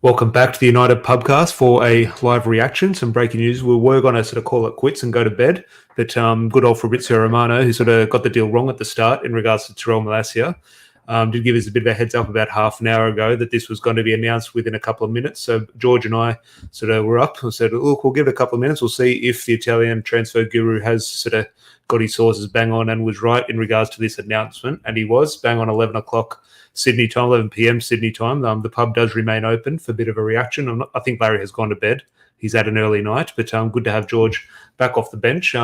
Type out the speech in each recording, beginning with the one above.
Welcome back to the United Pubcast for a live reaction, some breaking news. We were going to sort of call it quits and go to bed, but good old Fabrizio Romano, who sort of got the deal wrong at the start in regards to TYRELL Malacia, did give us a bit of a heads up about half an hour ago that this was going to be announced within a couple of minutes. So George and I sort of were up and said, look, we'll give it a couple of minutes. We'll see if the Italian transfer guru has sort of got his sources bang on and was right in regards to this announcement. And he was bang on 11 o'clock Sydney time, 11 p.m. Sydney time. The pub does remain open for a bit of a reaction. I think Larry has gone to bed. He's had an early night, but good to have George back off the bench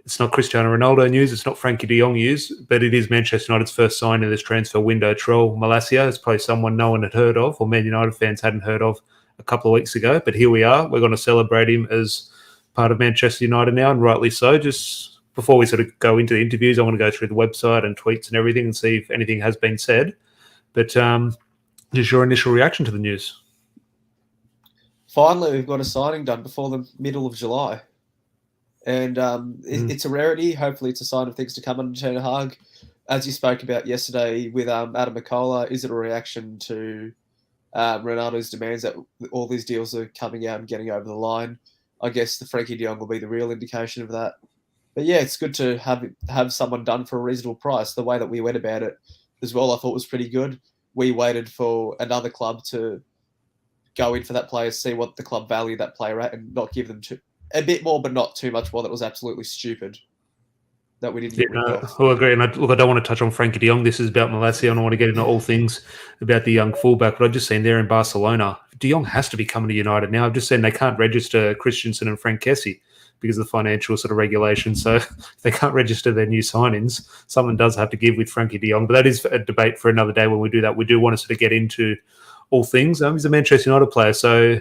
it's not Cristiano Ronaldo news, it's not Frankie de Jong news, but it is Manchester United's first sign in this transfer window. TYRELL Malacia is probably someone no one had heard of, or Man United fans hadn't heard of a couple of weeks ago, but here we are. We're going to celebrate him as part of Manchester United now, and rightly so. Just before we sort of go into the interviews, I want to go through the website and tweets and everything and see if anything has been said. But just your initial reaction to the news. Finally, we've got a signing done before the middle of July. And it's a rarity. Hopefully it's a sign of things to come under Ten Hag. As you spoke about yesterday with Adam McCullough, is it a reaction to Ronaldo's demands that all these deals are coming out and getting over the line? I guess the Frankie de Jong will be the real indication of that. But yeah, it's good to have someone done for a reasonable price. The way that we went about it as well, I thought was pretty good. We waited for another club to go in for that player, see what the club value that player at, and not give them a bit more, but not too much more. That was absolutely stupid that we didn't get rid of. I agree. And I don't want to touch on Frankie de Jong. This is about Malacia. I don't want to get into all things about the young fullback, but I've just seen there in Barcelona, de Jong has to be coming to United now. I've just seen they can't register Christensen and Frank Kessie because of the financial sort of regulations. So if they can't register their new signings, someone does have to give with Frankie de Jong. But that is a debate for another day when we do that. We do want to sort of get into all things. He's a Manchester United player, so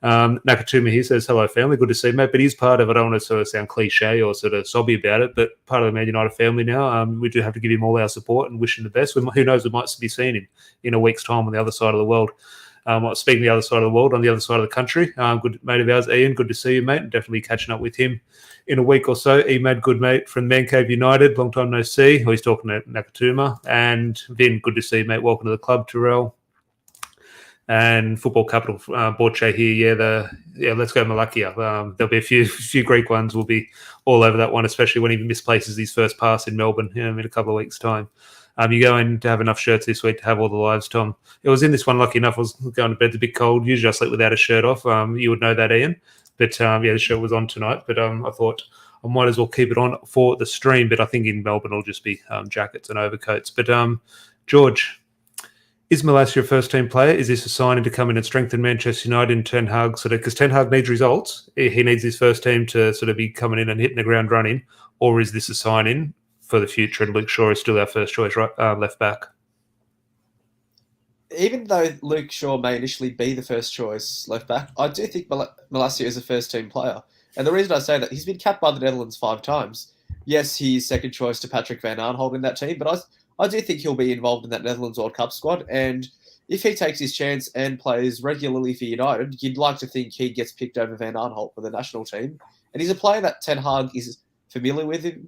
Nakatuma here says, hello family, good to see you, mate. But he's part of, I don't want to sort of sound cliche or sort of sobby about it, but part of the Man United family now. We do have to give him all our support and wish him the best. Who knows, we might be seeing him in a week's time on the other side of the world. Speaking of the other side of the world, on the other side of the country, good mate of ours, Ian, good to see you, mate. Definitely catching up with him in a week or so. Emad, good mate from Man Cave United, long time no see. He's talking to Nakatuma. And Vin, good to see you, mate. Welcome to the club, TYRELL. And Football Capital Borche here, let's go Malacia. There'll be a few Greek ones. We'll be all over that one, especially when he misplaces his first pass in Melbourne in a couple of weeks' time. You're going to have enough shirts this week to have all the lives, Tom. It was in this one, lucky enough, I was going to bed. It's a bit cold. Usually I sleep without a shirt off. You would know that, Ian. But the shirt was on tonight. But I thought I might as well keep it on for the stream. But I think in Melbourne it'll just be jackets and overcoats. But George, is Malacia a first-team player? Is this a sign to come in and strengthen Manchester United in Ten Hag? Because Ten Hag needs results. He needs his first team to sort of be coming in and hitting the ground running. Or is this a sign-in for the future? And Luke Shaw is still our first choice left back. Even though Luke Shaw may initially be the first choice left back, I do think Malacia is a first-team player. And the reason I say that, he's been capped by the Netherlands 5 times. Yes, he's second choice to Patrick van Aanholt in that team, but I do think he'll be involved in that Netherlands World Cup squad. And if he takes his chance and plays regularly for United, you'd like to think he gets picked over Van Aanholt for the national team. And he's a player that Ten Hag is familiar with him.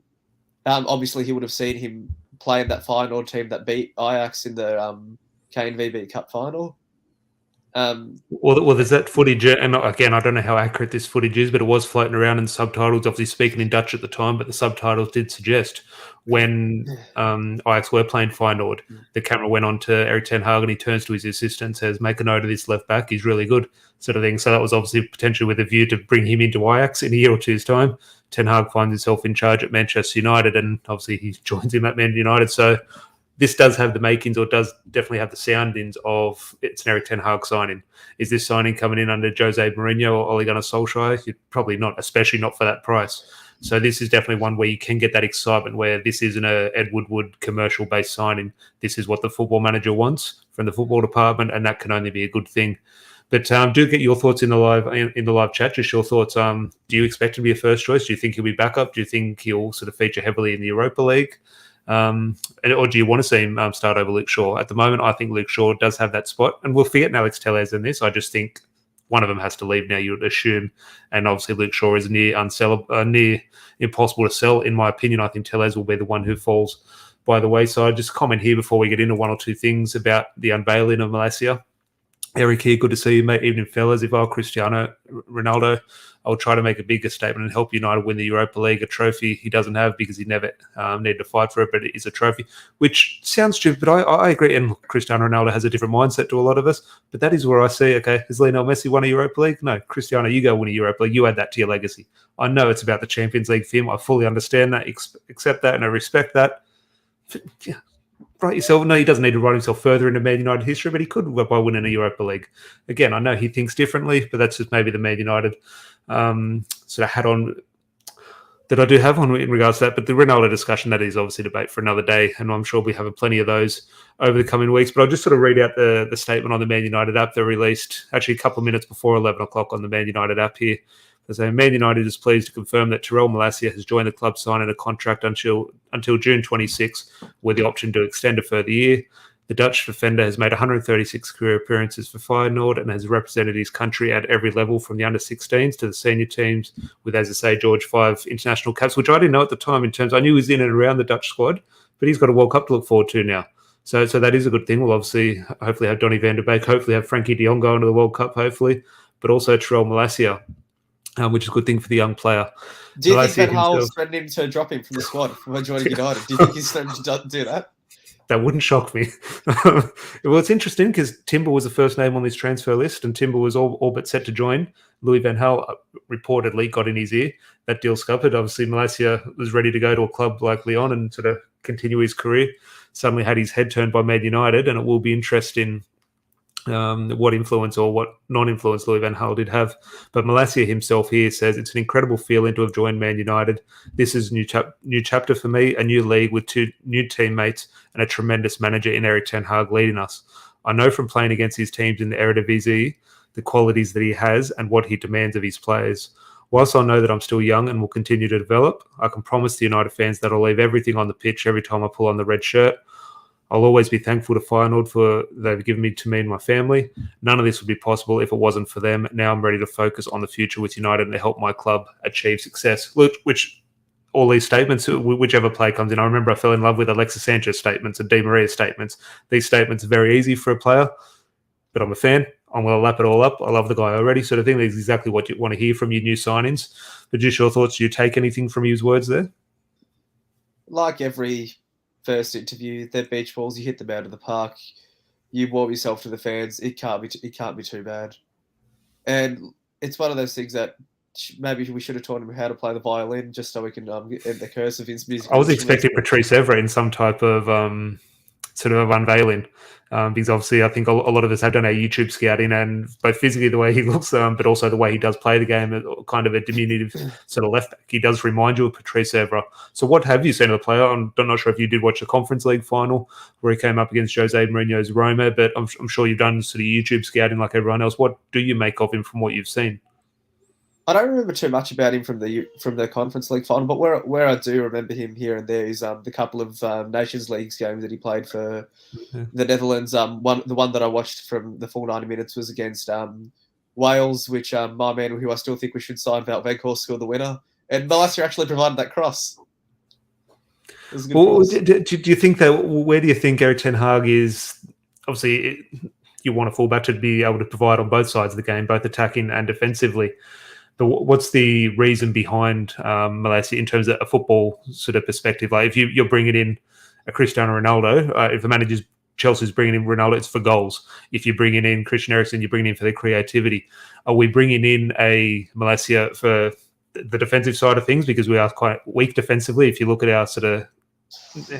Obviously, he would have seen him play in that final team that beat Ajax in the KNVB Cup final. Well, there's that footage, and again, I don't know how accurate this footage is, but it was floating around in subtitles, obviously speaking in Dutch at the time, but the subtitles did suggest when Ajax were playing Feyenoord, the camera went on to Erik ten Hag and he turns to his assistant and says, make a note of this left back, he's really good, sort of thing. So that was obviously potentially with a view to bring him into Ajax in a year or two's time. Ten Hag finds himself in charge at Manchester United, and obviously he joins him at Man United. So this does have the makings, or does definitely have the soundings of it's an Erik ten Hag signing. Is this signing coming in under Jose Mourinho or Ole Gunnar Solskjaer? Probably not, especially not for that price. So this is definitely one where you can get that excitement, where this isn't a Ed Woodward commercial-based signing. This is what the football manager wants from the football department, and that can only be a good thing. But do get your thoughts in the live chat. Just your thoughts. Do you expect to be a first choice? Do you think he'll be backup? Do you think he'll sort of feature heavily in the Europa League? Or do you want to see him start over Luke Shaw? At the moment, I think Luke Shaw does have that spot, and we'll forget Alex Telles in this. I just think one of them has to leave now, you would assume, and obviously Luke Shaw is near impossible to sell, in my opinion. I think Telles will be the one who falls by the wayside. Just comment here before we get into one or two things about the unveiling of Malacia. Eric here, good to see you, mate. Evening, fellas. If I were Cristiano Ronaldo, I would try to make a bigger statement and help United win the Europa League, a trophy he doesn't have because he never needed to fight for it, but it is a trophy, which sounds stupid, but I agree. And Cristiano Ronaldo has a different mindset to a lot of us, but that is where I see, okay, has Lionel Messi won a Europa League? No, Cristiano, you go win a Europa League. You add that to your legacy. I know it's about the Champions League for him. I fully understand that, accept that, and I respect that. Yeah, write yourself. No, he doesn't need to write himself further into Man United history, but he could by winning a Europa League. Again, I know he thinks differently, but that's just maybe the Man United sort of hat on that I do have on in regards to that. But the Ronaldo discussion, that is obviously debate for another day, and I'm sure we have plenty of those over the coming weeks. But I'll just sort of read out the statement on the Man United app they released actually a couple of minutes before 11 o'clock on the Man United app here. They say Man United is pleased to confirm that TYRELL Malacia has joined the club, signing a contract until June 26, with the option to extend a further year. The Dutch defender has made 136 career appearances for Feyenoord and has represented his country at every level, from the under-16s to the senior teams, with, as I say, George, 5 international caps, which I didn't know at the time. In terms, I knew he was in and around the Dutch squad, but he's got a World Cup to look forward to now. So that is a good thing. We'll obviously hopefully have Donny van der Beek, hopefully have Frankie de Jong going to the World Cup, hopefully, but also TYRELL Malacia. Which is a good thing for the young player. Do you think Van Gaal's threatening to drop him from the squad from joining United? Do you think he's threatening to do that? That wouldn't shock me. Well, it's interesting because Timber was the first name on this transfer list, and Timber was all but set to join. Louis van Gaal reportedly got in his ear. That deal scuppered. Obviously, Malacia was ready to go to a club like Lyon and sort of continue his career. Suddenly had his head turned by Man United, and it will be interesting what influence or what non-influence Louis van Gaal did have. But Malacia himself here says, it's an incredible feeling to have joined Man United. This is a new chapter for me, a new league with 2 new teammates and a tremendous manager in Erik ten Hag leading us. I know from playing against his teams in the Eredivisie the qualities that he has and what he demands of his players. Whilst I know that I'm still young and will continue to develop, I can promise the United fans that I'll leave everything on the pitch every time I pull on the red shirt. I'll always be thankful to Feyenoord for they've given me to me and my family. None of this would be possible if it wasn't for them. Now I'm ready to focus on the future with United and to help my club achieve success. Which all these statements, whichever play comes in, I remember I fell in love with Alexis Sanchez statements and Di Maria statements. These statements are very easy for a player, but I'm a fan. I'm going to lap it all up. I love the guy already. So I think that's exactly what you want to hear from your new signings. But just your thoughts, do you take anything from his words there? Like every first interview, they're beach balls. You hit them out of the park. You warm yourself to the fans. It can't be too bad. And it's one of those things that maybe we should have taught him how to play the violin just so we can end the curse of his music. I was expecting Patrice Evra in some type of sort of unveiling, because obviously I think a lot of us have done our YouTube scouting, and both physically the way he looks, but also the way he does play the game, kind of a diminutive sort of left back. He does remind you of Patrice Evra. So what have you seen of the player? I'm not sure if you did watch the Conference League final where he came up against Jose Mourinho's Roma, but I'm sure you've done sort of YouTube scouting like everyone else. What do you make of him from what you've seen? I don't remember too much about him from the Conference League final, but where I do remember him here and there is the couple of Nations Leagues games that he played for the Netherlands. The one that I watched from the full 90 minutes was against Wales, which my man, who I still think we should sign, Wout Weghorst, scored the winner, and Malacia actually provided that cross. Well, do you think that? Where do you think Erik ten Hag is? Obviously, you want a fullback to be able to provide on both sides of the game, both attacking and defensively. But what's the reason behind Malacia in terms of a football sort of perspective? Like if you're bringing in a Cristiano Ronaldo, if the manager's Chelsea's bringing in Ronaldo, it's for goals. If you're bringing in Christian Eriksen, you're bringing in for their creativity. Are we bringing in a Malacia for the defensive side of things because we are quite weak defensively? If you look at our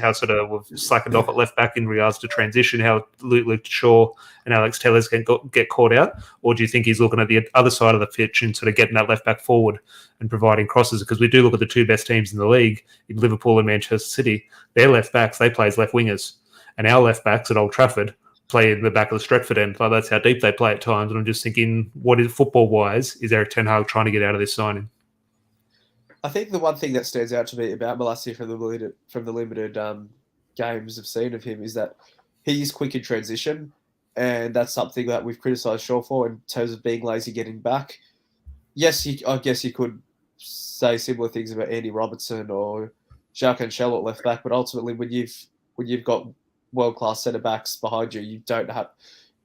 how we've slackened off at left back in regards to transition, how Luke Shaw and Alex Tellez can get caught out, or do you think he's looking at the other side of the pitch and sort of getting that left back forward and providing crosses? Because we do look at the 2 best teams in the league, in Liverpool and Manchester City. Their left backs, they play as left wingers, and our left backs at Old Trafford play in the back of the Stretford end. Like that's how deep they play at times. And I'm just thinking, what is football wise is Erik ten Hag trying to get out of this signing? I think the one thing that stands out to me about Malacia from the limited games I've seen of him is that he is quick in transition, and that's something that we've criticised Shaw for in terms of being lazy getting back. Yes, I guess you could say similar things about Andy Robertson or Jacques Anchel at left back, but ultimately when you've got world class centre backs behind you, you don't have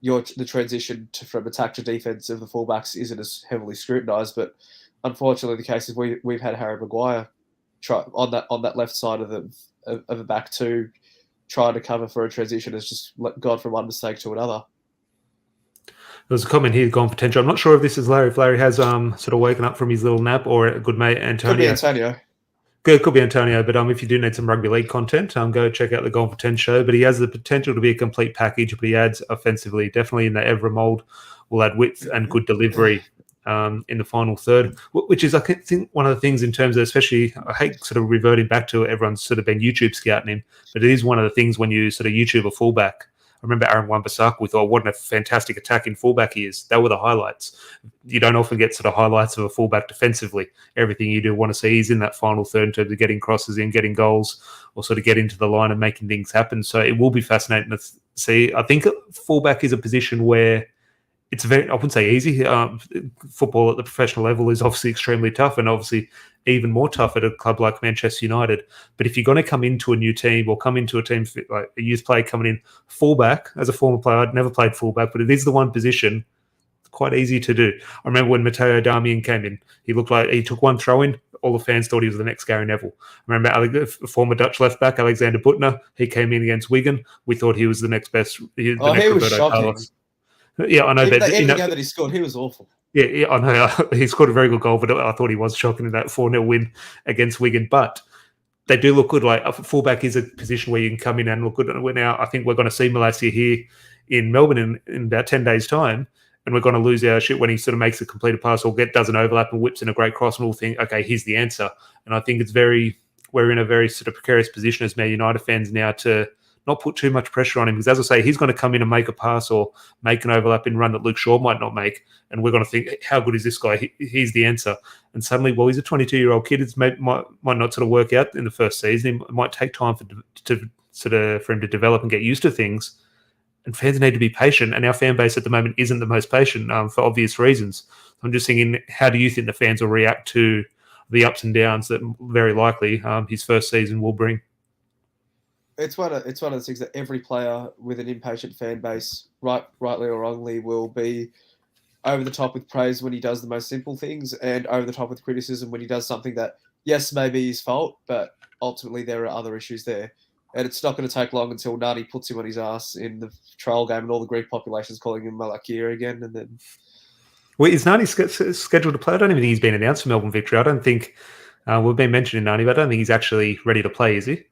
the transition from attack to defence of the fullbacks isn't as heavily scrutinised. But unfortunately, the case is we've had Harry Maguire try on that left side of the back two, trying to cover for a transition has just gone from one mistake to another. There's a comment here, gone potential. I'm not sure if this is Larry. If Larry has sort of woken up from his little nap, or a good mate Antonio. Could be Antonio. Could be Antonio, but if you do need some rugby league content, go check out the Gone for 10 show. But he has the potential to be a complete package, but he adds offensively, definitely in the Evra mould, will add width and good delivery in the final third, which is, I think, one of the things in terms of, especially, I hate sort of reverting back to everyone's sort of been YouTube scouting him, but it is one of the things when you sort of YouTube a fullback. I remember Aaron Wan-Bissaka, we thought, what a fantastic attacking fullback he is. They were the highlights. You don't often get sort of highlights of a fullback defensively. Everything you do want to see, he's in that final third in terms of getting crosses in, getting goals, or sort of get into the line and making things happen. So it will be fascinating to see. I think fullback is a position where it's very, I wouldn't say easy. Football at the professional level is obviously extremely tough, and obviously even more tough at a club like Manchester United. But if you're going to come into a new team or come into a team like a youth player coming in, fullback, as a former player, I'd never played fullback, but it is the one position quite easy to do. I remember when Matteo Darmian came in, he looked like he took one throw in. All the fans thought he was the next Gary Neville. I remember former Dutch left back Alexander Butner. He came in against Wigan. We thought he was the next best. He was shocking. Carlos. Yeah, I know. Even but the game that he scored, he was awful. Yeah, I know. He scored a very good goal, but I thought he was shocking in that 4-0 win against Wigan. But they do look good. Like, a fullback is a position where you can come in and look good. And now I think we're going to see Malacia here in Melbourne in about 10 days' time, and we're going to lose our shit when he sort of makes a completed pass or does an overlap and whips in a great cross, and we'll think, okay, here's the answer. And I think we're in a very sort of precarious position as Man United fans now to not put too much pressure on him, because, as I say, he's going to come in and make a pass or make an overlapping run that Luke Shaw might not make, and we're going to think, how good is this guy? He's the answer. And suddenly, well, he's a 22-year-old kid. It might not sort of work out in the first season. It might take time for him to develop and get used to things. And fans need to be patient, and our fan base at the moment isn't the most patient for obvious reasons. I'm just thinking, how do you think the fans will react to the ups and downs that very likely his first season will bring? It's one of the things that every player with an impatient fan base, rightly or wrongly, will be over the top with praise when he does the most simple things, and over the top with criticism when he does something that, yes, may be his fault, but ultimately there are other issues there. And it's not going to take long until Nani puts him on his ass in the trial game, and all the Greek population's calling him Malacia again, and then. Well, is Nani scheduled to play? I don't even think he's been announced for Melbourne Victory. I don't think we've been mentioning Nani, but I don't think he's actually ready to play, is he?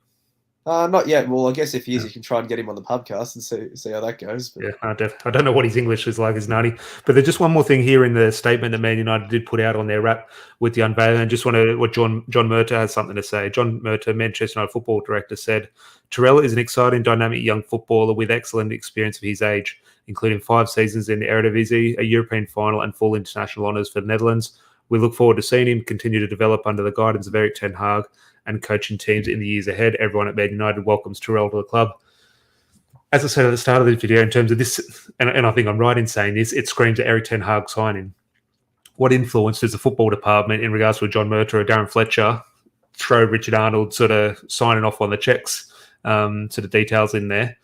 Not yet. Well, I guess if he is, you can try and get him on the podcast and see how that goes. But. Yeah, I don't know what his English is like as Nani. But there's just one more thing here in the statement that Man United did put out on their wrap with the unveiling. I just want to, what John Murtagh has something to say. John Murtagh, Manchester United football director, said, "TYRELL is an exciting, dynamic young footballer with excellent experience of his age, including 5 seasons in the Eredivisie, a European final, and full international honours for the Netherlands. We look forward to seeing him continue to develop under the guidance of Erik ten Hag and coaching teams in the years ahead. Everyone at Man United welcomes TYRELL to the club." As I said at the start of the video, in terms of this, and I think I'm right in saying this, it screams at Erik ten Hag signing. What influence does the football department, in regards to John Murtagh or Darren Fletcher, throw Richard Arnold sort of signing off on the checks, sort of details in there?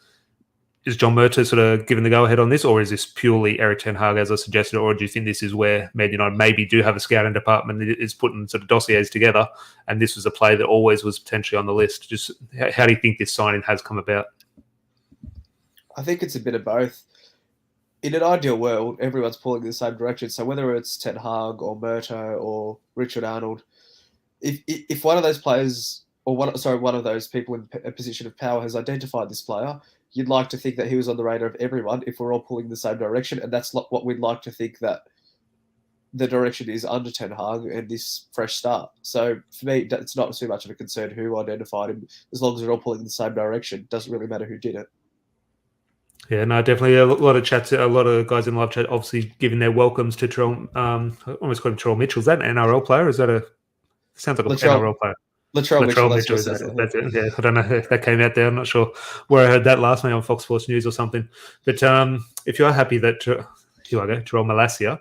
Is John Murtagh sort of giving the go-ahead on this, or is this purely Erik ten Hag, as I suggested, or do you think this is where Man United maybe do have a scouting department that is putting sort of dossiers together, and this was a play that always was potentially on the list? Just how do you think this signing has come about? I think it's a bit of both. In an ideal world, everyone's pulling in the same direction. So whether it's Ten Hag or Murtagh or Richard Arnold, if one of those players, or one of those people in a position of power has identified this player, you'd like to think that he was on the radar of everyone if we're all pulling in the same direction, and that's what we'd like to think that the direction is under Ten Hag and this fresh start. So for me, it's not too much of a concern who identified him, as long as we're all pulling in the same direction. It doesn't really matter who did it. Yeah, no, definitely a lot of chats. A lot of guys in live chat obviously giving their welcomes to TYRELL. I almost called him TYRELL Mitchell. Is that an NRL player? Is that sounds like an NRL player? Latrell Mitchell. That's it. Yeah, I don't know if that came out there. I'm not sure where I heard that last night on Fox Sports News or something. But if you are happy that TYRELL Malacia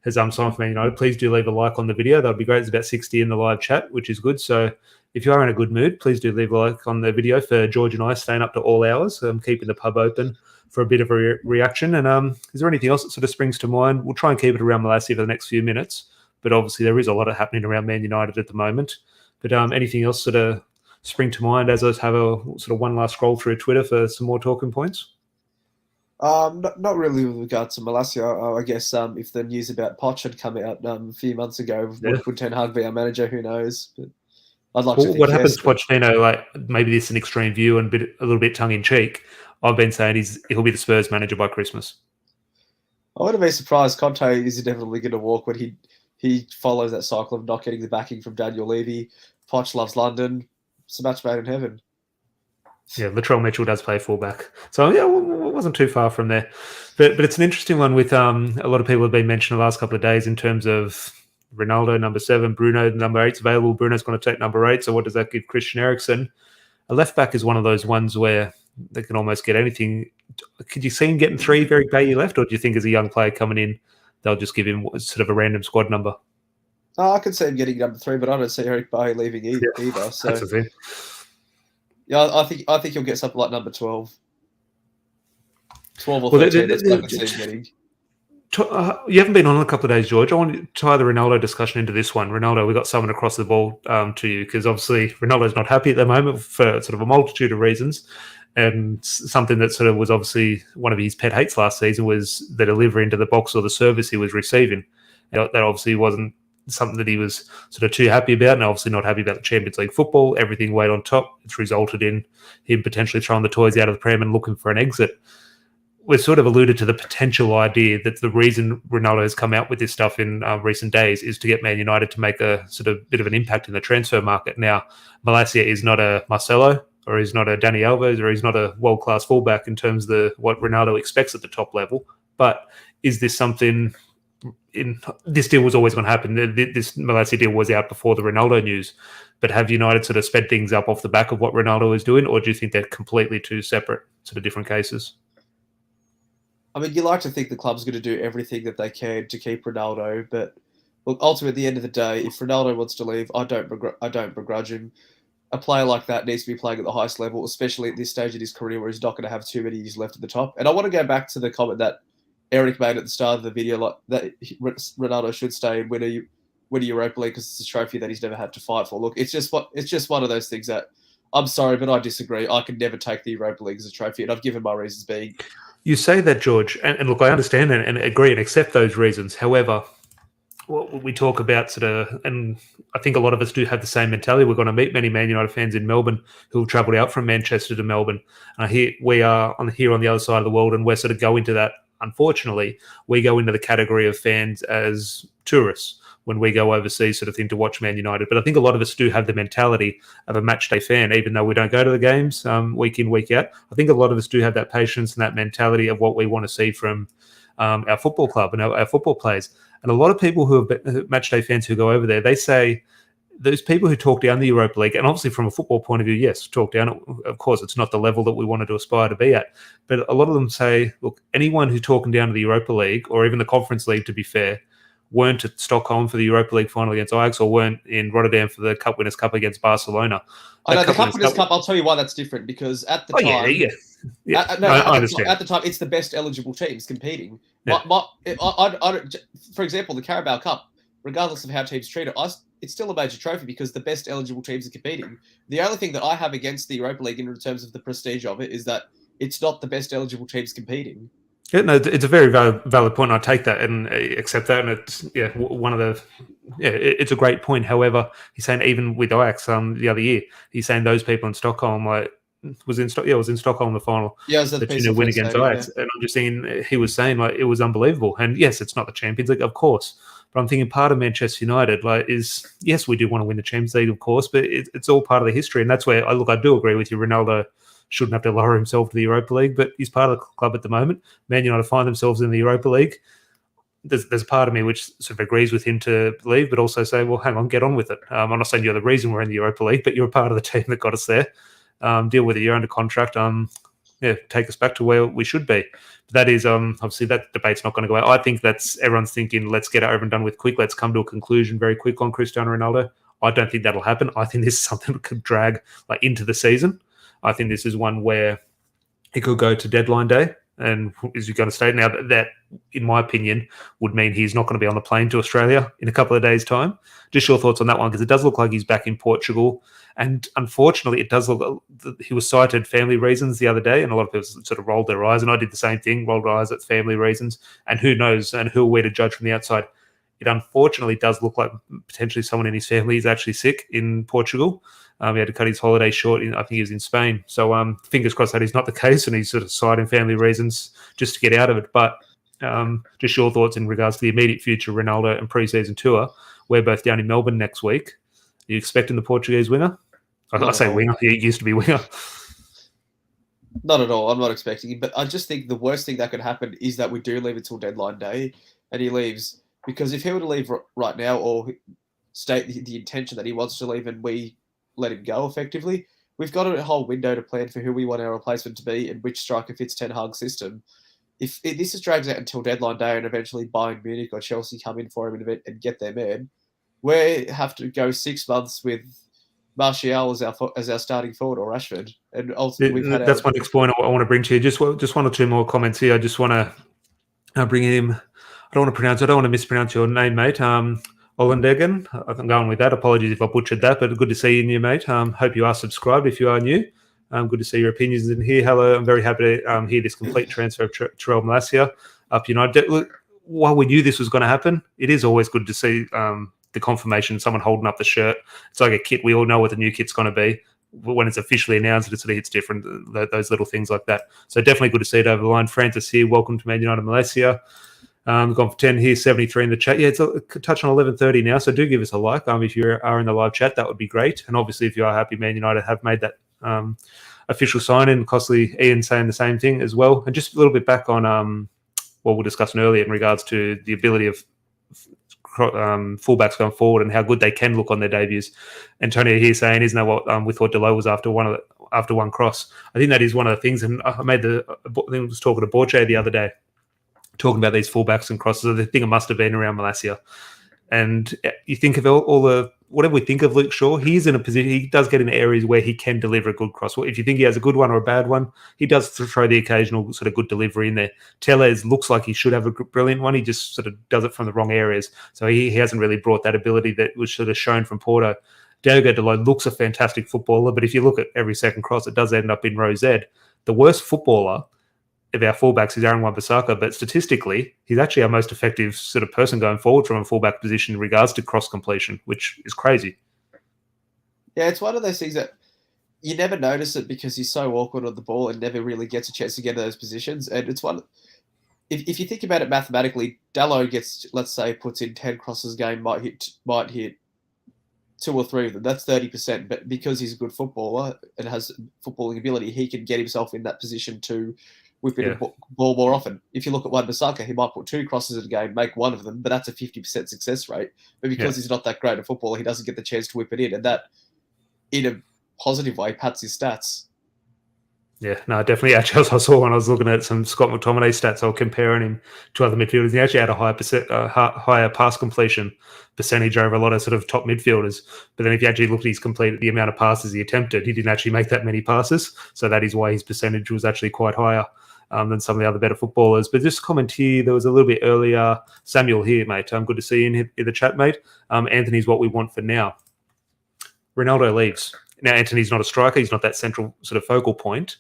has signed for Man United, please do leave a like on the video. That would be great. It's about 60 in the live chat, which is good. So if you are in a good mood, please do leave a like on the video for George and I staying up to all hours, keeping the pub open for a bit of a reaction. And is there anything else that sort of springs to mind? We'll try and keep it around Malacia for the next few minutes, but obviously there is a lot of happening around Man United at the moment. But anything else sort of spring to mind as I have a sort of one last scroll through Twitter for some more talking points? Not really with regard to Malacia. I guess if the news about Poch had come out a few months ago, would Ten Hag be our manager? Who knows? But I'd like to think what yes, happens to Pochettino? Like maybe this is an extreme view and a little bit tongue in cheek. I've been saying he'll be the Spurs manager by Christmas. I wouldn't be surprised. Conte is inevitably going to walk when he follows that cycle of not getting the backing from Daniel Levy. Poch loves London. It's a match made in heaven. Yeah, Latrell Mitchell does play fullback, so yeah, it wasn't too far from there. But it's an interesting one with a lot of people have been mentioning the last couple of days in terms of Ronaldo number 7, Bruno number 8's available. Bruno's going to take number 8. So what does that give Christian Eriksen? A left back is one of those ones where they can almost get anything. Could you see him getting 3 very Bailey left, or do you think as a young player coming in, they'll just give him sort of a random squad number? I could see him getting number 3, but I don't see Eric Bailly leaving either. So that's the thing. Yeah, I think he'll get something like number 12. 12 or 13, that's what I could see him getting. You haven't been on a couple of days, George. I want to tie the Ronaldo discussion into this one. Ronaldo, we got someone across the ball to you because obviously Ronaldo's not happy at the moment for sort of a multitude of reasons. And something that sort of was obviously one of his pet hates last season was the delivery into the box or the service he was receiving. That obviously wasn't something that he was sort of too happy about, and obviously not happy about the Champions League football. Everything weighed on top. It's resulted in him potentially throwing the toys out of the pram and looking for an exit. We've sort of alluded to the potential idea that the reason Ronaldo has come out with this stuff in recent days is to get Man United to make a sort of bit of an impact in the transfer market. Now, Malacia is not a Marcelo, or he's not a Dani Alves, or he's not a world-class fullback in terms of what Ronaldo expects at the top level. But is this something... this deal was always going to happen. This Malacia deal was out before the Ronaldo news. But have United sort of sped things up off the back of what Ronaldo is doing, or do you think they're completely two separate sort of different cases? I mean, you like to think the club's going to do everything that they can to keep Ronaldo, but look, ultimately, at the end of the day, if Ronaldo wants to leave, I don't begrudge him. A player like that needs to be playing at the highest level, especially at this stage in his career where he's not going to have too many years left at the top. And I want to go back to the comment that Eric made at the start of the video, like that Ronaldo should stay and win a Europa League because it's a trophy that he's never had to fight for. Look, it's just one of those things that I'm sorry, but I disagree. I could never take the Europa League as a trophy, and I've given my reasons being. You say that, George, and look, I understand and agree and accept those reasons. However, what we talk about sort of, and I think a lot of us do have the same mentality. We're going to meet many Man United fans in Melbourne who have travelled out from Manchester to Melbourne. And here we are on the other side of the world, and we're sort of going to that. Unfortunately, we go into the category of fans as tourists when we go overseas sort of thing to watch Man United. But I think a lot of us do have the mentality of a match day fan, even though we don't go to the games week in, week out. I think a lot of us do have that patience and that mentality of what we want to see from our football club and our football players. And a lot of people who are match day fans who go over there, they say those people who talk down the Europa League, and obviously from a football point of view, yes, talk down. Of course, it's not the level that we wanted to aspire to be at. But a lot of them say, look, anyone who's talking down to the Europa League or even the Conference League, to be fair, weren't at Stockholm for the Europa League final against Ajax or weren't in Rotterdam for the Cup Winners' Cup against Barcelona. I know the Cup Winners' Cup, I'll tell you why that's different, because at the time... Yeah. I understand. At the time, it's the best eligible teams competing. Yeah. For example, the Carabao Cup, regardless of how teams treat it, it's still a major trophy because the best eligible teams are competing. The only thing that I have against the Europa League in terms of the prestige of it is that it's not the best eligible teams competing. Yeah, no, it's a very valid point. I take that and accept that, and it's it's a great point. However, he's saying even with Ajax the other year, he's saying those people in Stockholm was in Stockholm the final. Yeah, it was the win against Ajax, and I'm just saying he was saying it was unbelievable. And yes, it's not the Champions League, of course, but I'm thinking part of Manchester United is yes, we do want to win the Champions League, of course, but it's all part of the history, and that's where I do agree with you. Ronaldo shouldn't have to lower himself to the Europa League, but he's part of the club at the moment. Man United find themselves in the Europa League. There's a part of me which sort of agrees with him to leave, but also say, well, hang on, get on with it. I'm not saying you're the reason we're in the Europa League, but you're a part of the team that got us there. Deal with it. You're under contract. Take us back to where we should be. But that is obviously that debate's not going to go out. I think everyone's thinking, let's get it over and done with quick. Let's come to a conclusion very quick on Cristiano Ronaldo. I don't think that'll happen. I think this is something that could drag into the season. I think this is one where it could go to deadline day. And is he going to stay? Now, that, in my opinion, would mean he's not going to be on the plane to Australia in a couple of days' time. Just your thoughts on that one, because it does look like he's back in Portugal. And unfortunately, it does look he was cited family reasons the other day, and a lot of people sort of rolled their eyes, and I did the same thing, rolled our eyes at family reasons. And who knows, and who are we to judge from the outside? It unfortunately does look like potentially someone in his family is actually sick in Portugal. He had to cut his holiday short. I think he was in Spain. So fingers crossed that is not the case, and he's sort of citing family reasons just to get out of it. But just your thoughts in regards to the immediate future, Ronaldo and pre-season tour. We're both down in Melbourne next week. Are you expecting the Portuguese winger? I say winger. He used to be winger. Not at all. I'm not expecting him. But I just think the worst thing that could happen is that we do leave until deadline day and he leaves. Because if he were to leave right now or state the intention that he wants to leave and we let him go effectively, we've got a whole window to plan for who we want our replacement to be and which striker fits Ten Hag's system. If this is drags out until deadline day and eventually Bayern Munich or Chelsea come in for him and get their man, we have to go 6 months with Martial as our starting forward or Rashford. And ultimately, that's my next point I want to bring to you. Just one or two more comments here. I just want to bring him. I don't want to mispronounce your name, mate. Olandegen. I'm going with that. Apologies if I butchered that, but good to see you new, mate. Hope you are subscribed if you are new. Good to see your opinions in here. Hello, I'm very happy to hear this complete transfer of TYRELL Malacia up United. Look, while we knew this was going to happen, it is always good to see the confirmation, someone holding up the shirt. It's like a kit. We all know what the new kit's going to be. When it's officially announced, it sort of hits different, those little things like that. So definitely good to see it over the line. Francis here, welcome to Man United Malacia. Gone for 10 here, 73 in the chat. Yeah, it's a touch on 11:30 now, so do give us a like. If you are in the live chat, that would be great. And obviously, if you are happy, Man United have made that official sign-in. Costly, Ian saying the same thing as well. And just a little bit back on what we were discussing earlier in regards to the ability of fullbacks going forward and how good they can look on their debuts. Antonio here saying, "Isn't that what we thought Delo was after one cross?" I think that is one of the things. And I was talking to Borche the other day, talking about these fullbacks and crosses. I think it must have been around Malacia. And you think of all the whatever we think of Luke Shaw, he's in a position. He does get in areas where he can deliver a good cross. If you think he has a good one or a bad one, he does throw the occasional sort of good delivery in there. Tellez looks like he should have a brilliant one. He just sort of does it from the wrong areas. So he hasn't really brought that ability that was sort of shown from Porto. Diogo Dalot looks a fantastic footballer, but if you look at every second cross, it does end up in row Z. The worst footballer of our fullbacks is Aaron Wan-Bissaka, but statistically, he's actually our most effective sort of person going forward from a fullback position in regards to cross completion, which is crazy. Yeah, it's one of those things that you never notice it because he's so awkward on the ball and never really gets a chance to get in those positions. And it's one. If you think about it mathematically, Dalot gets, let's say, puts in 10 crosses a game, might hit 2 or 3 of them. That's 30%. But because he's a good footballer and has footballing ability, he can get himself in that position to whip in a ball more often. If you look at Wan-Bissaka, he might put 2 crosses in a game, make one of them, but that's a 50% success rate. But because he's not that great a footballer, he doesn't get the chance to whip it in. And that, in a positive way, pats his stats. Yeah, no, definitely. Actually, I saw when I was looking at some Scott McTominay stats, I was comparing him to other midfielders. He actually had a higher pass completion percentage over a lot of sort of top midfielders. But then if you actually looked at the amount of passes he attempted, he didn't actually make that many passes. So that is why his percentage was actually quite higher than some of the other better footballers. But just comment here, there was a little bit earlier, Samuel here, mate. Good to see you in the chat, mate. Anthony's what we want for now. Ronaldo leaves. Now, Anthony's not a striker. He's not that central sort of focal point.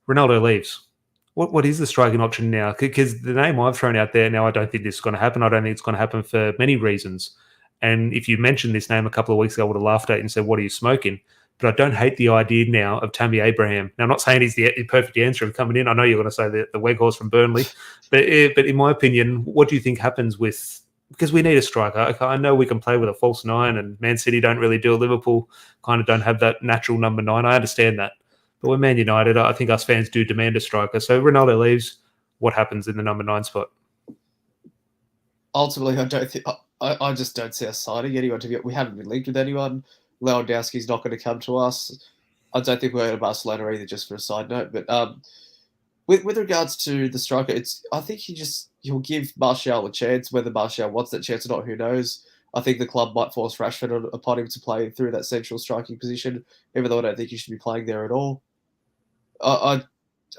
Ronaldo leaves. What is the striking option now? Because the name I've thrown out there now, I don't think this is going to happen. I don't think it's going to happen for many reasons. And if you mentioned this name a couple of weeks ago, I would have laughed at it and said, "What are you smoking?" But I don't hate the idea now of Tammy Abraham. Now, I'm not saying he's the perfect answer of coming in. I know you're going to say the Weghorst from Burnley. But in my opinion, what do you think happens with... Because we need a striker. I know we can play with a false 9 and Man City don't really do it. Liverpool kind of don't have that natural number 9. I understand that. But we're Man United. I think us fans do demand a striker. So Ronaldo leaves. What happens in the number 9 spot? Ultimately, I just don't see us signing anyone. We haven't been linked with anyone. Lewandowski's not going to come to us. I don't think we're going to Barcelona either, just for a side note. But with regards to the striker, I think he'll give Martial a chance. Whether Martial wants that chance or not, who knows? I think the club might force Rashford upon him to play through that central striking position, even though I don't think he should be playing there at all.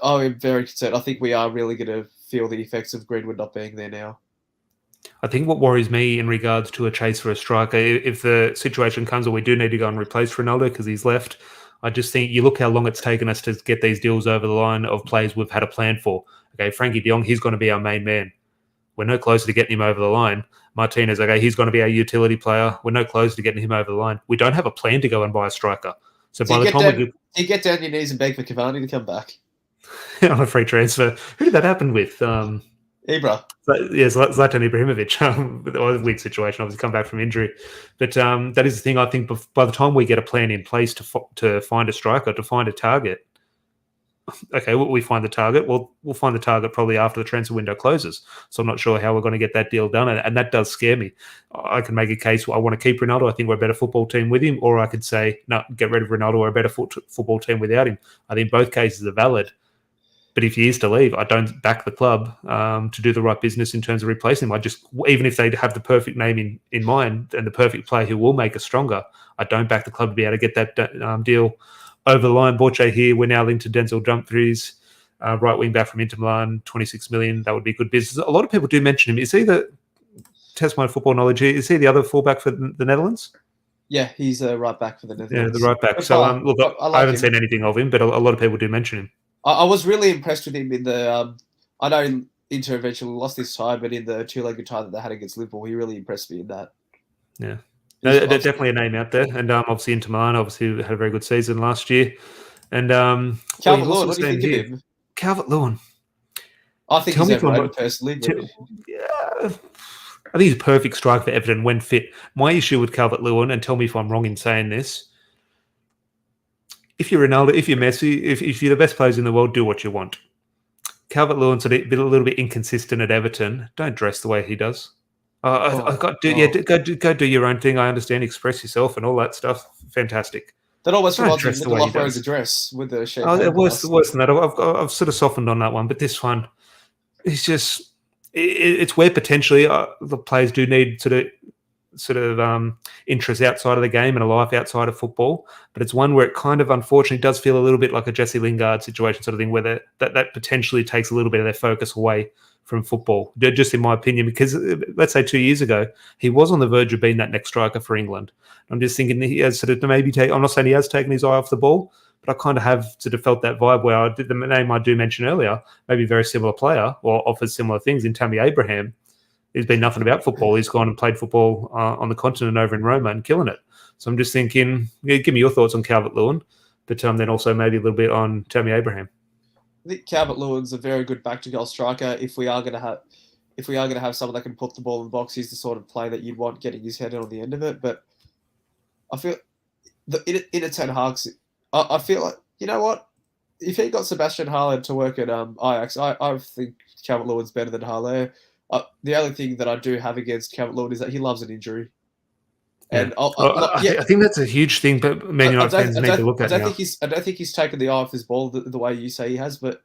Oh, I'm very concerned. I think we are really going to feel the effects of Greenwood not being there now. I think what worries me in regards to a chase for a striker, if the situation comes where we do need to go and replace Ronaldo because he's left, I just think you look how long it's taken us to get these deals over the line of players we've had a plan for. Okay, Frankie de Jong, he's going to be our main man. We're no closer to getting him over the line. Martinez, okay, he's going to be our utility player. We're no closer to getting him over the line. We don't have a plan to go and buy a striker. So by the time do you get down your knees and beg for Cavani to come back? on a free transfer, who did that happen with? Ibra. Zlatan Ibrahimovic, weird situation, obviously come back from injury. But that is the thing, I think by the time we get a plan in place to find a striker, to find a target, okay, we find the target. Well, we'll find the target probably after the transfer window closes. So I'm not sure how we're going to get that deal done. And that does scare me. I can make a case, I want to keep Ronaldo. I think we're a better football team with him. Or I could say, no, get rid of Ronaldo. We're a better football team without him. I think both cases are valid. But if he is to leave, I don't back the club to do the right business in terms of replacing him. Even if they have the perfect name in mind and the perfect player who will make us stronger, I don't back the club to be able to get that deal over the line. Borche here, we're now linked to Denzel Dumfries, right wing back from Inter Milan, 26 million. That would be good business. A lot of people do mention him. Is he test my football knowledge here, is he the other fullback for the Netherlands? Yeah, he's a right back for the Netherlands. Yeah, the right back. So look, I haven't seen anything of him, but a lot of people do mention him. I was really impressed with him in the. I know Inter eventually lost this tie, but in the two-legged tie that they had against Liverpool, he really impressed me in that. Yeah, they're definitely a name out there, and obviously Inter Milan obviously had a very good season last year. And Calvert-Lewin, what do you think of him? Calvert-Lewin, I think he's overrated personally. Yeah, I think he's a perfect striker for Everton when fit. My issue with Calvert-Lewin, and tell me if I'm wrong in saying this. If you're Ronaldo, if you're Messi, if you're the best players in the world, do what you want. Calvert-Lewin's a little bit inconsistent at Everton. Don't dress the way he does. Go do your own thing. I understand, express yourself and all that stuff. Fantastic. That almost reminds me of Lindelof wearing the dress with the shape. Worse than that. I've sort of softened on that one, but this one, it's just it's where potentially the players do need sort of interests outside of the game and a life outside of football, but it's one where it kind of unfortunately does feel a little bit like a Jesse Lingard situation sort of thing, where that potentially takes a little bit of their focus away from football, just in my opinion, because let's say 2 years ago, he was on the verge of being that next striker for England. I'm just thinking he has sort of I'm not saying he has taken his eye off the ball, but I kind of have sort of felt that vibe where the name I do mention earlier, maybe a very similar player or offers similar things in Tammy Abraham. He's been nothing about football. He's gone and played football on the continent over in Roma and killing it. So I'm just thinking, give me your thoughts on Calvert-Lewin, but then also maybe a little bit on Tammy Abraham. I think Calvert-Lewin's a very good back-to-goal striker. If we are going to have someone that can put the ball in the box, he's the sort of player that you'd want getting his head on the end of it. But I feel in a Ten Hag's, I feel like, you know what? If he got Sebastian Haller to work at Ajax, I think Calvert-Lewin's better than Haller. The only thing that I do have against Calvert-Lewin is that he loves an injury. And I think that's a huge thing, but Man United fans need to look at now. I don't think he's taken the eye off his ball the way you say he has, but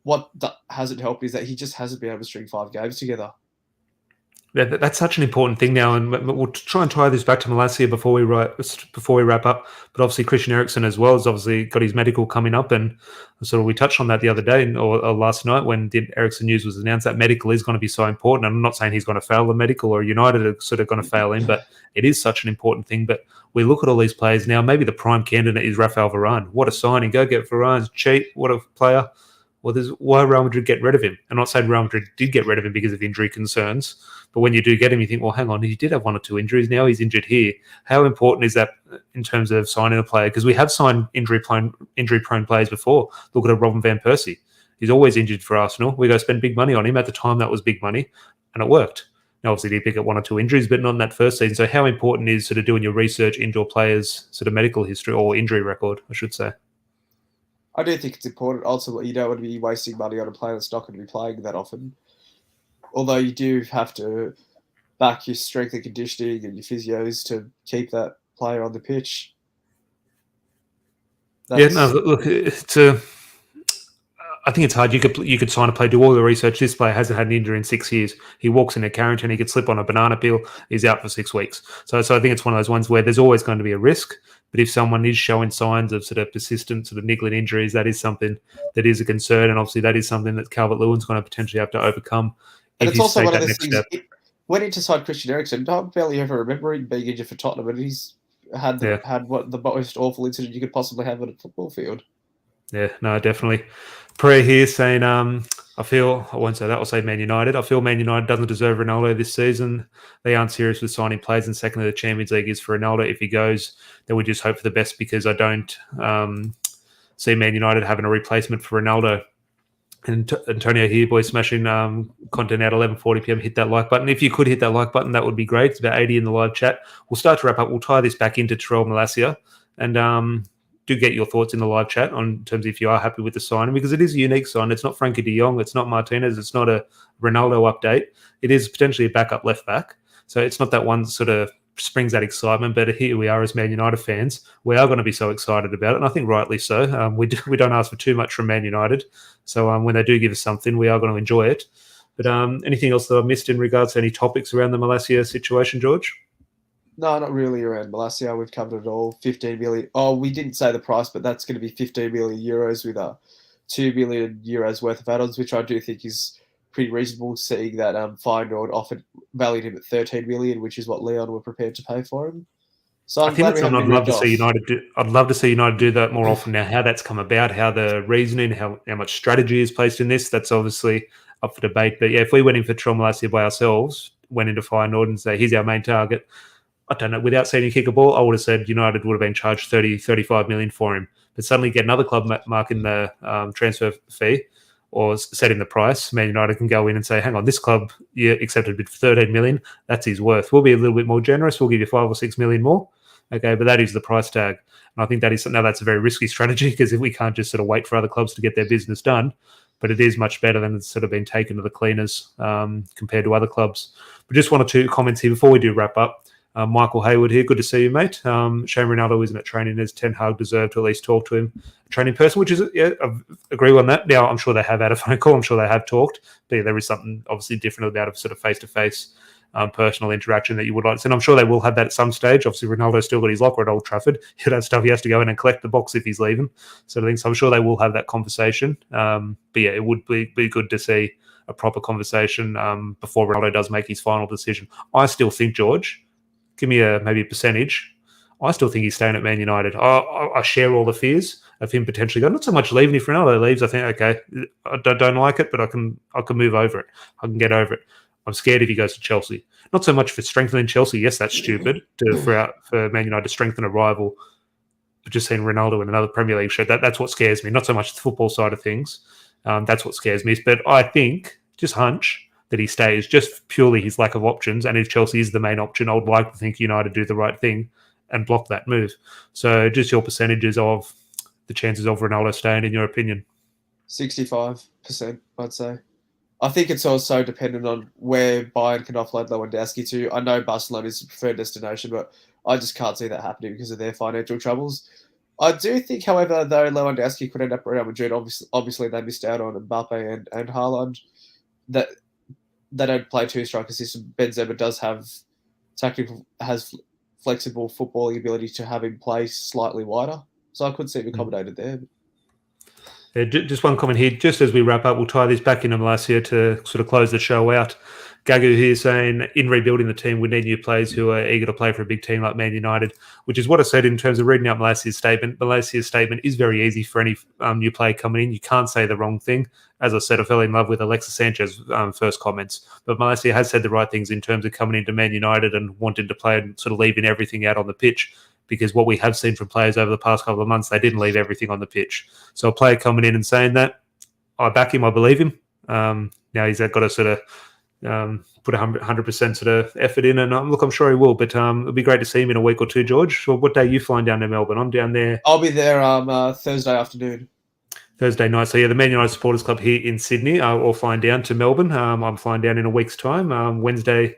what hasn't helped is that he just hasn't been able to string 5 games together. That's such an important thing now, and we'll try and tie this back to Malacia before we wrap up. But obviously, Christian Eriksen as well has obviously got his medical coming up, and sort of we touched on that the other day or last night when the Eriksen news was announced. That medical is going to be so important. And I'm not saying he's going to fail the medical or United are sort of going to fail him, but it is such an important thing. But we look at all these players now. Maybe the prime candidate is Rafael Varane. What a signing! Go get Varane. It's cheap. What a player. Well, why Real Madrid get rid of him? I'm not saying Real Madrid did get rid of him because of injury concerns, but when you do get him, you think, well, hang on, he did have 1 or 2 injuries. Now he's injured here. How important is that in terms of signing a player? Because we have signed injury-prone players before. Look at Robin van Persie. He's always injured for Arsenal. We go spend big money on him. At the time, that was big money, and it worked. Now, obviously, he pick up 1 or 2 injuries, but not in that first season. So how important is sort of doing your research into your players' sort of medical history or injury record, I should say? I do think it's important. Ultimately, you don't want to be wasting money on a player that's not going to be playing that often. Although you do have to back your strength and conditioning and your physios to keep that player on the pitch. Look, I think it's hard. You could sign a player, do all the research. This player hasn't had an injury in 6 years. He walks into quarantine. He could slip on a banana peel. He's out for 6 weeks. So I think it's one of those ones where there's always going to be a risk. But if someone is showing signs of sort of persistent, sort of niggling injuries, that is something that is a concern, and obviously that is something that Calvert-Lewin's going to potentially have to overcome. And If it's he's also take one of that those next things. step. Went into side Christian Eriksen. I barely ever remember him being injured for Tottenham, and he's had Yeah. what the most awful incident you could possibly have at a football field. Yeah, no, definitely. Prayer here saying, I won't say that, I'll say Man United. I feel Man United doesn't deserve Ronaldo this season. They aren't serious with signing players, and secondly, the Champions League is for Ronaldo. If he goes, then we just hope for the best, because I don't see Man United having a replacement for Ronaldo. And Antonio here, boys, smashing content at 11:40 p.m. Hit that like button. If you could hit that like button, that would be great. It's about 80 in the live chat. We'll start to wrap up. We'll tie this back into TYRELL Malacia, and do get your thoughts in the live chat on terms of if you are happy with the signing, because it is a unique sign. It's not Frankie de Jong, it's not Martinez, it's not a Ronaldo update. It is potentially a backup left back. So it's not that one sort of springs that excitement, but here we are as Man United fans. We are going to be so excited about it, and I think rightly so. We don't ask for too much from Man United. So when they do give us something, we are going to enjoy it. But anything else that I missed in regards to any topics around the Malacia situation, George? No, not really around Malacia. We've covered it all. 15 million. Oh, we didn't say the price, but that's going to be 15 million euros with 2 million euros worth of add-ons, which I do think is pretty reasonable, seeing that Feyenoord valued him at 13 million, which is what Leon were prepared to pay for him. So I think that's something I'd love to see United do. I'd love to see United do that more often. Now, how that's come about, how the reasoning, how much strategy is placed in this, that's obviously up for debate. But yeah, if we went in for TYRELL Malacia by ourselves, went into Feyenoord and say, he's our main target, I don't know, without seeing him kick a ball, I would have said United would have been charged 30, 35 million for him. But suddenly get another club marking the transfer fee or setting the price, Man United can go in and say, hang on, this club you accepted a bid for 13 million, that's his worth. We'll be a little bit more generous. We'll give you 5 or 6 million more. Okay, but that is the price tag. And I think that's a very risky strategy, because if we can't just sort of wait for other clubs to get their business done, but it is much better than it's sort of been taken to the cleaners compared to other clubs. But just one or two comments here before we do wrap up. Michael Hayward here, good to see you, mate. Shame Ronaldo isn't at training, as Ten Hag deserved to at least talk to him, a training person, which is, yeah, I agree on that. Now, I'm sure they have had a phone call, I'm sure they have talked, but yeah, there is something obviously different about a sort of face-to-face personal interaction that you would like to see. And I'm sure they will have that at some stage. Obviously, Ronaldo's still got his locker at Old Trafford. He'll have stuff he has to go in and collect the box if he's leaving, sort of thing. So I'm sure they will have that conversation. But yeah, it would be good to see a proper conversation before Ronaldo does make his final decision. I still think, George, give me maybe a percentage, I still think he's staying at Man United. I share all the fears of him potentially going. Not so much leaving. If Ronaldo leaves, I think, okay, I don't like it, but I can move over it. I can get over it. I'm scared if he goes to Chelsea. Not so much for strengthening Chelsea. Yes, that's stupid for Man United to strengthen a rival. But just seeing Ronaldo in another Premier League shirt, that's what scares me. Not so much the football side of things. That's what scares me. But I think, just hunch, that he stays, just purely his lack of options. And if Chelsea is the main option, I would like to think United do the right thing and block that move. So just your percentages of the chances of Ronaldo staying, in your opinion. 65%, I'd say. I think it's also dependent on where Bayern can offload Lewandowski to. I know Barcelona is the preferred destination, but I just can't see that happening because of their financial troubles. I do think, however, though Lewandowski could end up at Real Madrid, obviously they missed out on Mbappe and Haaland, that they don't play two-striker system. Benzema has flexible footballing ability to have him play slightly wider. So I could see him accommodated there. Yeah, just one comment here. Just as we wrap up, we'll tie this back into Malacia to sort of close the show out. Gagu here saying, in rebuilding the team, we need new players who are eager to play for a big team like Man United, which is what I said in terms of reading out Malacia's statement. Malacia's statement is very easy for any new player coming in. You can't say the wrong thing. As I said, I fell in love with Alexis Sanchez's first comments. But Malacia has said the right things in terms of coming into Man United and wanting to play and sort of leaving everything out on the pitch. Because what we have seen from players over the past couple of months, they didn't leave everything on the pitch. So a player coming in and saying that, I back him, I believe him. Now he's got to sort of put 100% sort of effort in, and look, I'm sure he will. But it'll be great to see him in a week or two, George. Well, what day are you flying down to Melbourne? I'm down there. I'll be there Thursday afternoon. Thursday night. So yeah, the Man United Supporters Club here in Sydney are all flying down to Melbourne. I'm flying down in a week's time, Wednesday.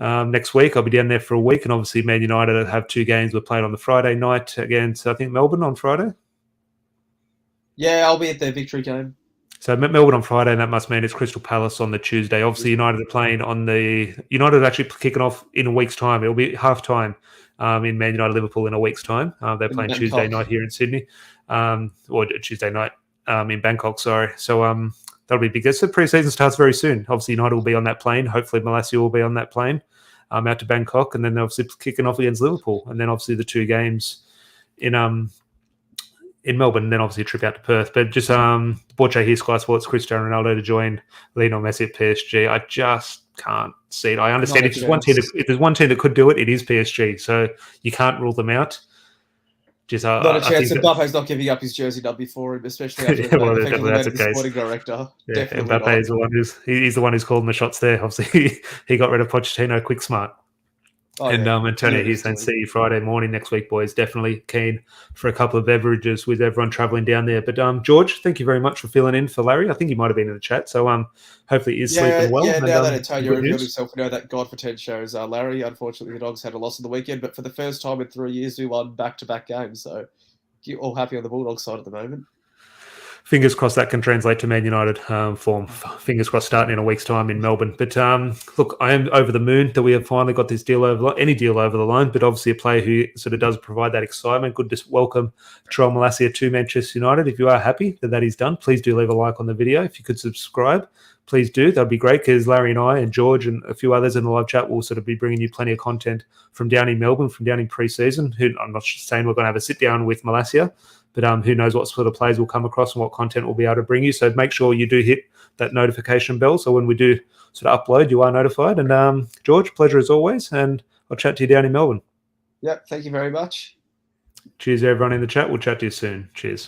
Next week, I'll be down there for a week, and obviously Man United have 2 games. We're playing on the Friday night against, I think, Melbourne on Friday. Yeah, I'll be at their victory game. So Melbourne on Friday, and that must mean it's Crystal Palace on the Tuesday. Obviously, United are playing on the United are actually kicking off in a week's time. It'll be half time in Man United Liverpool in a week's time. They're playing Tuesday night here in Sydney, or Tuesday night in Bangkok. Sorry, so that'll be big. So pre-season starts very soon. Obviously, United will be on that plane. Hopefully, Malacia will be on that plane out to Bangkok, and then they're obviously kicking off against Liverpool, and then obviously the 2 games in Melbourne, and then obviously a trip out to Perth. But just Borche here, Sky Sports, Cristiano Ronaldo to join Lionel Messi at PSG. I just can't see it. I understand if there's one team that could do it, it is PSG. So you can't rule them out. Just not a chance. Mbappe's not giving up his jersey number for him, especially after that's the case. Sporting director. Yeah, Mbappe is the one he's the one who's calling the shots there. Obviously, he got rid of Pochettino quick smart. Antonio, he's saying, see you Friday morning next week, boys. Definitely keen for a couple of beverages with everyone travelling down there. But George, thank you very much for filling in for Larry. I think he might have been in the chat. So hopefully he is sleeping well. Yeah, now that Antonio revealed himself, we know that God for 10 shows. Larry, unfortunately, the Dogs had a loss on the weekend, but for the first time in 3 years, we won back-to-back games. So you're all happy on the Bulldogs side at the moment. Fingers crossed that can translate to Man United form. Fingers crossed starting in a week's time in Melbourne. But look, I am over the moon that we have finally got this deal over the line, but obviously a player who sort of does provide that excitement. Good to welcome TYRELL Malacia to Manchester United. If you are happy that is done, please do leave a like on the video. If you could subscribe, please do. That'd be great because Larry and I and George and a few others in the live chat will sort of be bringing you plenty of content from down in Melbourne, from down in pre-season. I'm not saying we're going to have a sit-down with Malacia, but who knows what sort of plays will come across and what content we'll be able to bring you. So make sure you do hit that notification bell so when we do sort of upload, you are notified. And George, pleasure as always, and I'll chat to you down in Melbourne. Yep, thank you very much. Cheers, everyone in the chat. We'll chat to you soon. Cheers.